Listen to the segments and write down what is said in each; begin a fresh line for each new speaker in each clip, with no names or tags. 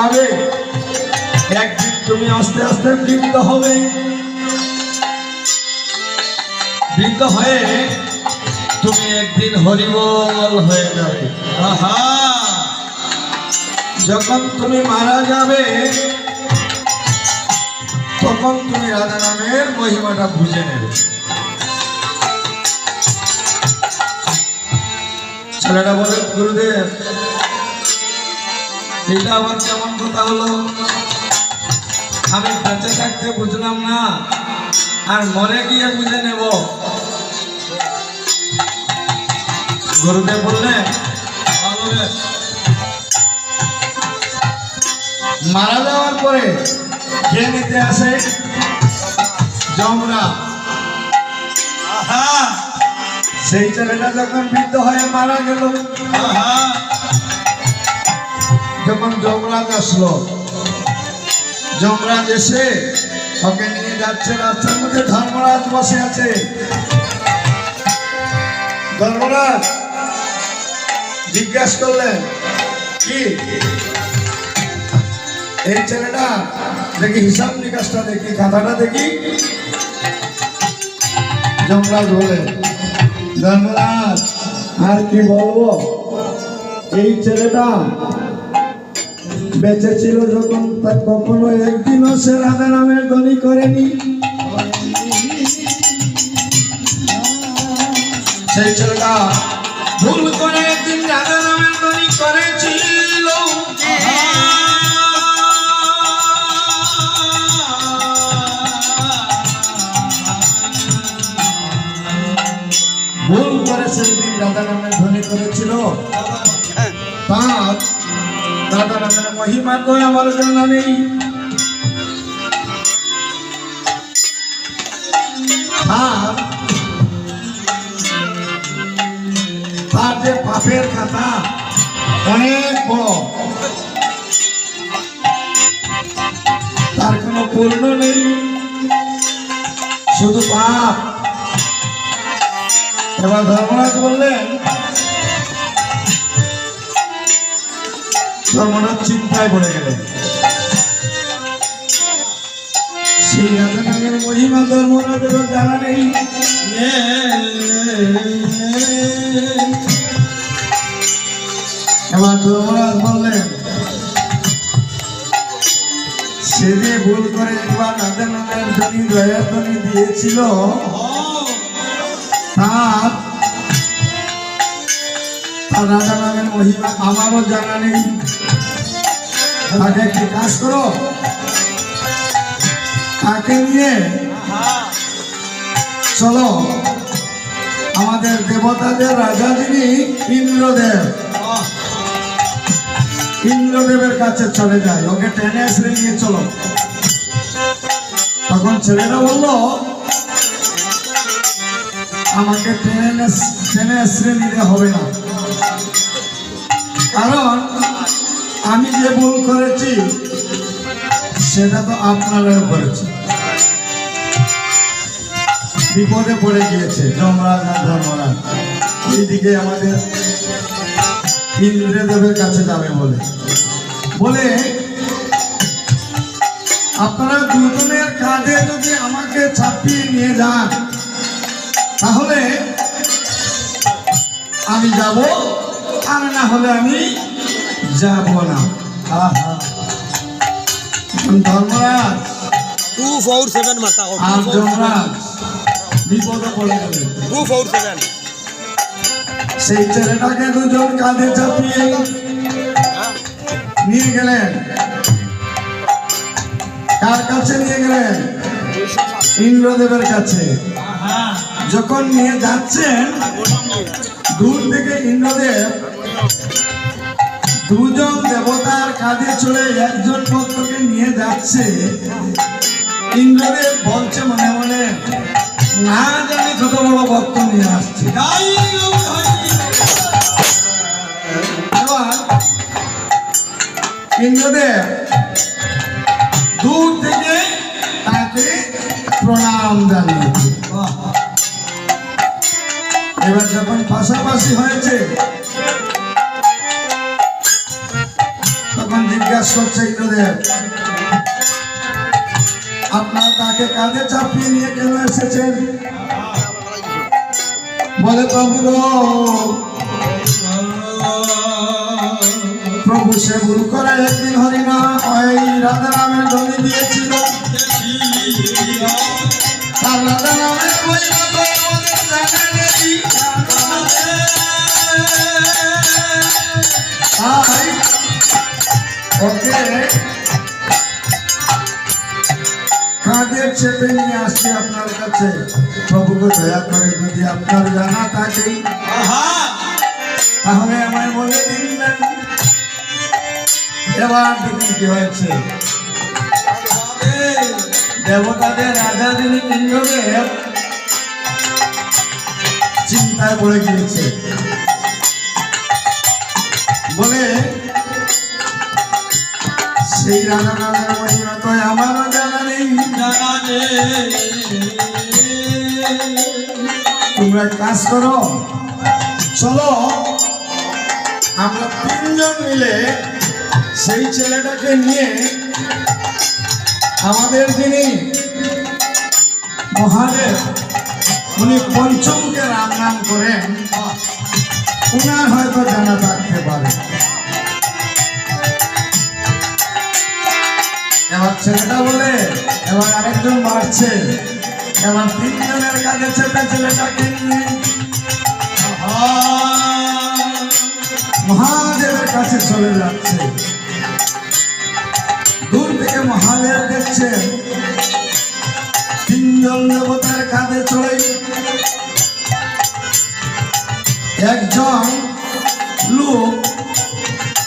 যাবে, একদিন তুমি আস্তে আস্তে বৃদ্ধ হবে, বৃদ্ধ হয়ে তুমি একদিন হরিবল হয়ে যাবে। আহা, যখন তুমি মারা যাবে তখন তুমি রাধা নামের মহিমাটা বুঝে নেবে। ছেলেটা বলে, গুরুদেব এটা আবার কেমন কথা হলো? আমি বেঁচে থাকতে বুঝলাম না, আর মরে গিয়ে বুঝে নেব। গুরুদেব বললেন, মারা যাওয়ার পরে কে নিতে আসে? যমরাজ। সেই ছেলেটা যখন বৃদ্ধ হয়ে মারা গেল, যখন যমরাজ আসলো, যমরাজ এসে ওকে নিয়ে যাচ্ছে, রাস্তার মধ্যে ধর্মরাজ বসে আছে। ধর্মরাজ জিজ্ঞাসা করলেন, কি এই ছেলেটা দেখি, হিসাব নিকাশটা দেখি, খাতাটা দেখি। যমরাজ বলে, ধর্মরাজ আর কি বলবো, এই ছেলেটা বেঁচে ছিল যখন, তার কখনো একদিনও সে রাধা নামের ধ্বনি করেনি। সেই ছেলেটা ভুল করে একদিন রাধা নামের ধ্বনি করেছিল। ভুল করে সেদিন রাধা নামের ধ্বনি করেছিল। তার রাধা নামের মহিমা তো আমার জানা নেই। তার যে পাপের খাতা অনেক বড়, তার কোনো পূর্ণ নেই, শুধু পাপ। এবার ধর্মরাজ বললেন, ধর্মরাজ চিন্তায় পড়ে গেলেন। সেই রাধা নামের মহিমা ধর্মরাজের জানা নেই। এবার ধর্মরাজ বললেন, সে যে ভুল করে একবার রাধা নামের ধ্বনি, দয়ার ধ্বনি দিয়েছিল, তার রাধা নামের মহিমা আমারও জানা নেই। তাকে একটি কাজ করো, তাকে নিয়ে চলো আমাদের দেবতাদের রাজা যিনি ইন্দ্রদেব, ইন্দ্রদেবের কাছে চলে যায়, ওকে টেনে এসে নিয়ে চলো। তখন ছেলেরা বললো, আমাকে টেনে এসে নিতে হবে না, কারণ আমি যে ভুল করেছি সেটা তো আপনারাও করেছে। বিপদে পড়ে গিয়েছে যমরাজ আর ধর্মরাজ, এইদিকে আমাদের ইন্দ্রদেবের কাছে যাবে বলে আপনারা দুজনের কাঁধে যদি আমাকে চাপিয়ে নিয়ে যান তাহলে আমি যাব, আর না হলে আমি যাব না। ধর্মরাজ
247 মাতা
আর যমরাজ বিপদে পড়ে গেলেন।
247
সেই ছেলেটাকে দুজন কাঁধে চাপিয়ে নিয়ে গেলেন। কার কাছে নিয়ে গেলেন? ইন্দ্রদেবের কাছে। যখন নিয়ে যাচ্ছেন দূর থেকে ইন্দ্রদেব দুজন দেবতার কাঁধে চড়ে একজন ভক্তকে নিয়ে যাচ্ছে। ইন্দ্রদেব বলছে মনে মনে, না জানি কত বড় ভক্ত নিয়ে আসছে। এবার ইন্দ্রদেব দূর থেকে তাকে প্রণাম জানিয়েছে। এবার যখন পাশাপাশি হয়েছে তখন জিজ্ঞাসা জিজ্ঞাসা করছে ইন্দ্রদেব, আপনার তাকে কাঁধে চাপিয়ে নিয়ে কেন এসেছেন? বলে প্রভু গো, প্রভু সে ভুল করে একদিন হরিনা ওই রাধা নামের ধ্বনি দিয়েছিল, আর রাধা নামের মহিমা তো আমাদের জানা নেই। তাই ওকে কাঁধে চেপে নিয়ে আসছে আপনার কাছে। প্রভুকে দয়া করে যদি আপনার জানা থাকে তাহলে আমায় বলে দিন। এবার দেখুন কি হয়েছে। দেবতাদের রাজা যিনি ইন্দ্রদেব চিন্তায় পড়ে গিয়েছে। বলে সেই রাজা নামের মহিমা তো আমারও জানা নেই। তোমরা কাজ করো, চলো আমরা তিনজন মিলে সেই ছেলেটাকে নিয়ে আমাদের যিনি মহাদেব উনি পঞ্চমকে রাম নাম করেন, উনার হয়তো জানা থাকতে পারে। এবার ছেলেটা বলে, এবার আরেকজন বাড়ছে, এবার তিনজনের কাছে চেপে ছেলেটাকে নিয়ে মহাদেবের কাছে চলে যাচ্ছে। দূর থেকে মহাদেব দেখছেন তিনজন দেবতার কাঁধে চড়ে একজন লোক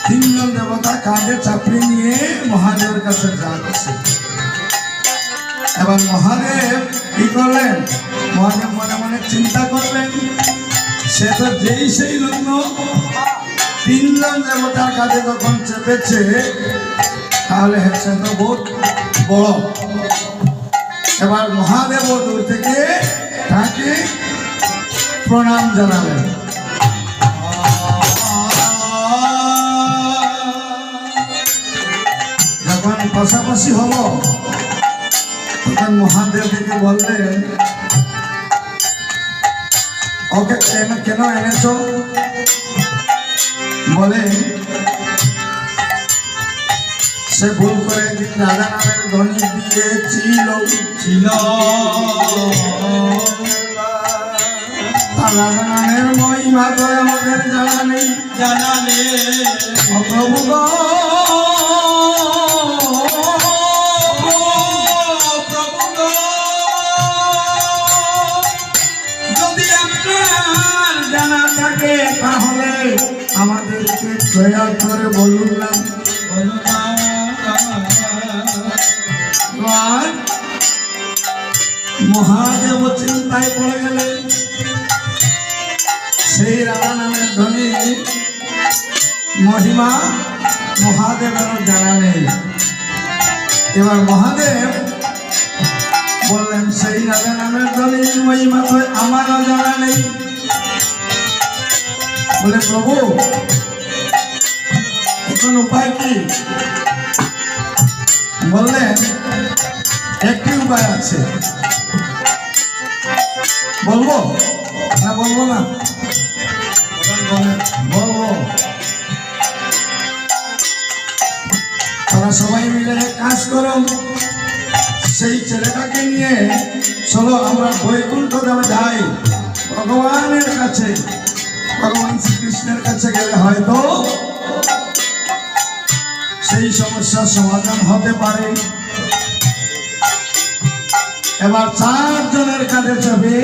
তিনজন দেবতা কাঁধে চাপিয়ে নিয়ে মহাদেবের কাছে যাচ্ছে। এবার মহাদেব কি করলেন? মহাদেব মনে মনে চিন্তা করলেন, সে তো যেই সেই লগ্ন তিনজন দেবতার কাঁধে যখন চেপেছে তাহলে সে তো বহুত বড়। এবার মহাদেব দূর থেকে তাকে প্রণাম জানালেন। যখন পাশাপাশি হলো তখন মহাদেব থেকে বললেন, ওকে কেন এনেছো? বলে সে ভুল করে একদিন রাধা নামের ধ্বনি দিয়েছিল, তার রাধা নামের মহিমা তো আমাদের জানা নেই। প্রভু গো, যদি আপনার জানা থাকে তাহলে আমাদেরকে দয়া করে বলুন না। মহাদেব চিন্তায় পড়ে গেলেন, সেই রাধা নামের ধ্বনি মহিমা মহাদেবের জানা নেই। এবার মহাদেব বললেন, সেই রাধা নামের ধ্বনি মহিমা তো আমারও জানা নেই। বলে প্রভু এখন উপায় কি? বললেন একটি উপায় আছে। বলবো না বলবো না? বলবো। তারা সবাই মিলে কাজ করো, সেই ছেলেটাকে নিয়ে চলো আমরা বৈকুণ্ঠ ধামে যাই ভগবানের কাছে। ভগবান শ্রীকৃষ্ণের কাছে গেলে হয়তো সেই সমস্যার সমাধান হতে পারে। এবার 4 জনের কাছে চেপে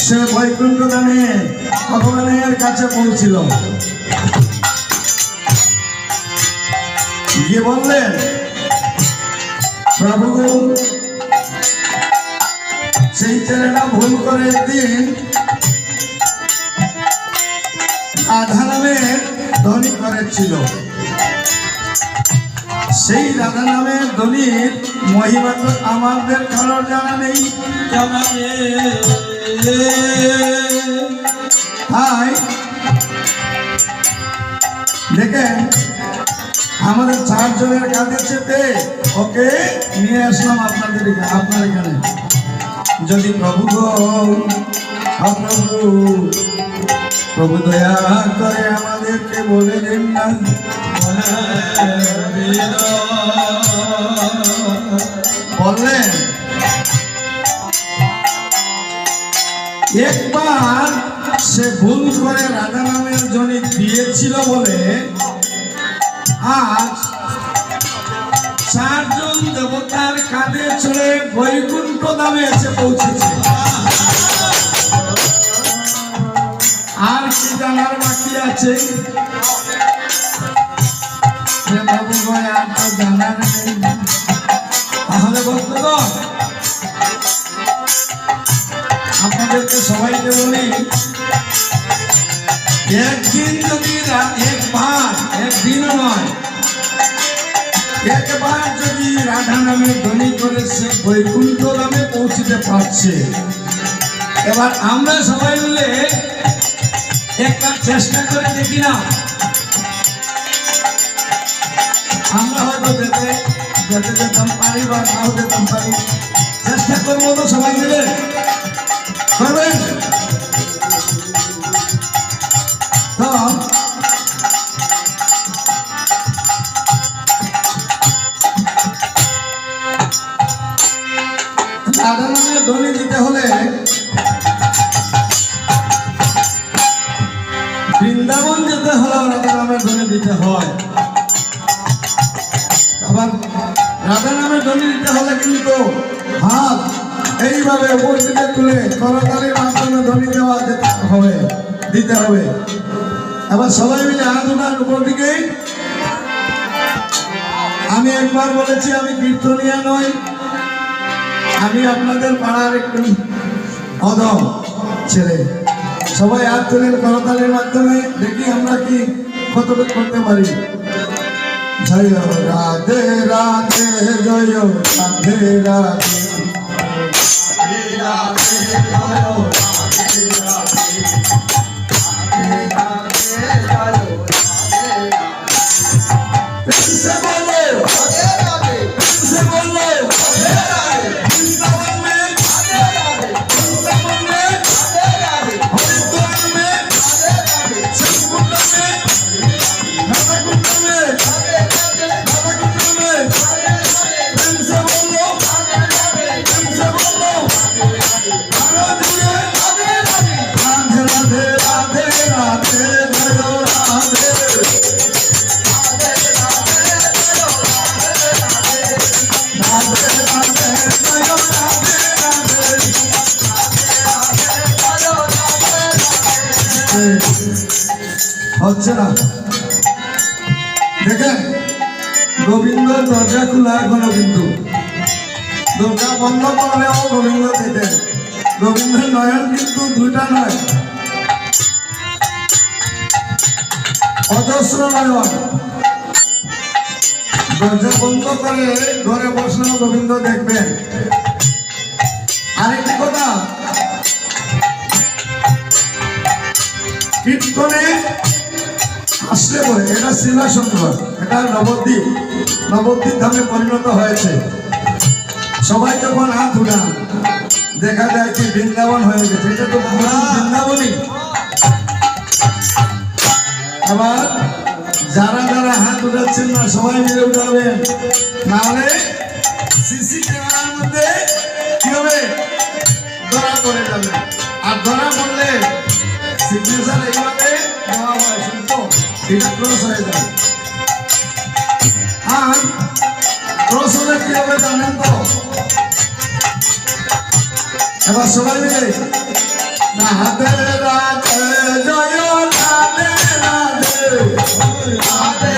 সে বৈকুণ্ঠ ধামে ভগবানের কাছে পৌঁছিল। গিয়ে বললেন, প্রভু সেই ছেলেটা ভুল করে একদিন রাধা নামের ধ্বনি করেছিল, সেই রাধা নামের ধ্বনির মহিমা তো আমাদের কারোর জানা নেই। তাই দেখেন আমাদের 4 জনের কাঁধে চেপে ওকে নিয়ে আসলাম আপনার এখানে। যদি প্রভু গো, প্রভু দয়া করে আমাদেরকে বলে দিন না, বললেন একবার সে ভুল করে রাধা নামের জনি দিয়েছিল বলে আজ 4 জন দেবতার কাঁধে চড়ে বৈকুণ্ঠ ধামে এসে পৌঁছেছে। আর কি জানার বাকি আছে? বাবু ভাই আর তো জানার নেই। তাহলে বন্ধুগণ, আপনাদেরকে সবাইকে বলি, একদিন যদি একদিনও নয়, একবার যদি রাধা নামে ধ্বনি করে সে বৈকুণ্ঠ ধামে পৌঁছতে পারছে, এবার আমরা সবাই মিলে একবার চেষ্টা করে দেখি না। আমরা হয়তো যেতাম পারি বা নাও যেতাম পারি, চেষ্টা করবো তো সবাই মিলে, করবেন তো? রাধা নামে ধ্বনি দিতে হলে বৃন্দাবন যেতে হলে রাধা নামের ধ্বনি দিতে হয়। আবার রাধা নামের ধ্বনি দিতে হলে কিন্তু হাত এইভাবে উপর দিকে তুলে করতালির মাধ্যমে ধ্বনি দিতে হবে। আবার সবাই মিলে হাত উঠান উপর দিকে। আমি একবার বলেছি আমি কীর্তনিয়া নই, আমি আপনাদের পাড়ার একটু অদম ছেলে। সবাই হাত তুলেন করতালির মাধ্যমে, দেখি আমরা কি কতটুকু করতে পারি। জয় রাধে রাধে, জয় রাধে রাধে, হচ্ছে না। দেখেন গোবিন্দ দরজা খোলা এখনো, কিন্তু দরজা বন্ধ করলেও গোবিন্দ দেখেন। গোবিন্দের নয়ন কিন্তু দুইটা নয়, অজস্র নয়ন। দরজা বন্ধ করে ঘরে বসলেও গোবিন্দ দেখবেন। আরেকটি কথা, কীর্তনে আসলে বলে এটা শিলাশঙ্কর, এটা নবদ্বীপ ধামে পরিণত হয়েছে। সবাই যখন হাত উঠান দেখা যায় কি বৃন্দাবন হয়ে গেছে, এটা তো বৃন্দাবনই। আবার যারা যারা হাত উঠাচ্ছেন না সবাই মিলে উঠাবেন, নাহলে সিসি ক্যামেরার মধ্যে কি হবে, ধরা পড়ে যাবে। আর ধরা পড়লে সিগনেচার এইভাবে দেওয়া হয়, শুনতো এটা ক্রস হয়ে যাবে। আর ক্রস হলে কি হবে জানেন তো? এবার সবাই মিলে রাধে রাধে, জয় রাধে রাধে, রাধে